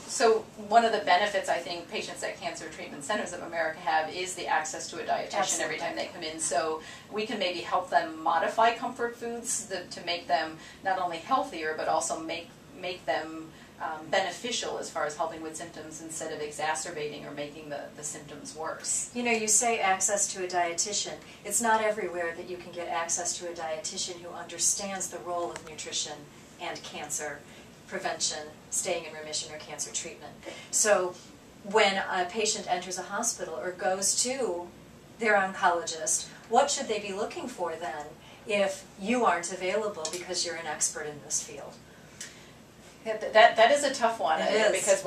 So one of the benefits I think patients at Cancer Treatment Centers of America have is the access to a dietitian Absolutely. every time they come in. So we can maybe help them modify comfort foods to make them not only healthier, but also make them beneficial as far as helping with symptoms instead of exacerbating or making the symptoms worse. You know, you say access to a dietitian. It's not everywhere that you can get access to a dietitian who understands the role of nutrition and cancer prevention, staying in remission, or cancer treatment. So when a patient enters a hospital or goes to their oncologist, what should they be looking for then if you aren't available because you're an expert in this field? Yeah, that is a tough one. It is. Because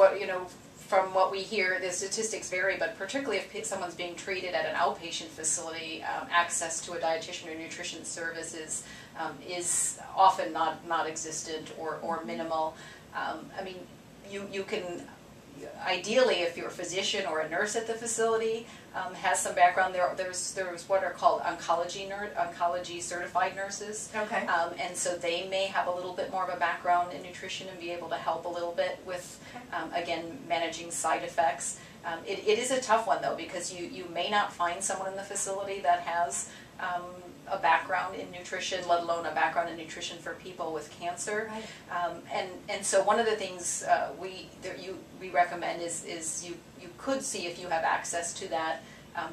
from what we hear, the statistics vary, but particularly if someone's being treated at an outpatient facility, access to a dietitian or nutrition services is often not existent or minimal. I mean, you can, ideally, if you're a physician or a nurse at the facility, has some background. There's what are called oncology certified nurses. Okay. And so they may have a little bit more of a background in nutrition and be able to help a little bit with, again, managing side effects. It is a tough one though, because you may not find someone in the facility that has a background in nutrition, let alone a background in nutrition for people with cancer. Right. And so one of the things we recommend is you could see if you have access to that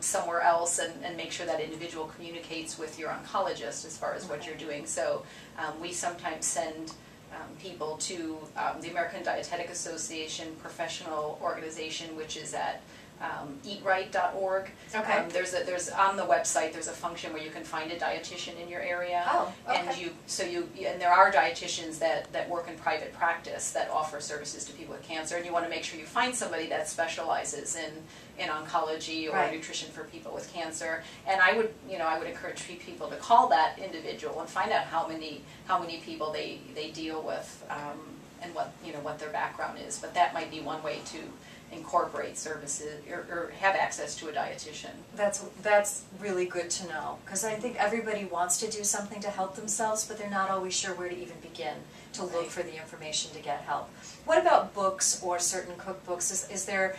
somewhere else and make sure that individual communicates with your oncologist as far as what you're doing. So we sometimes send people to the American Dietetic Association professional organization, which is at eatright.org. Okay. There's on the website there's a function where you can find a dietitian in your area. Oh, okay. And there are dietitians that work in private practice that offer services to people with cancer, and you want to make sure you find somebody that specializes in oncology or right. nutrition for people with cancer. And I would encourage people to call that individual and find out how many people they deal with and what their background is. But that might be one way to incorporate services or have access to a dietitian. That's really good to know, because I think everybody wants to do something to help themselves, but they're not always sure where to even begin to look for the information to get help. What about books or certain cookbooks? Is there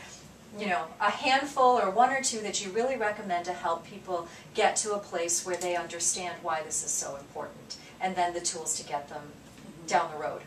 a handful or one or two that you really recommend to help people get to a place where they understand why this is so important, and then the tools to get them down the road?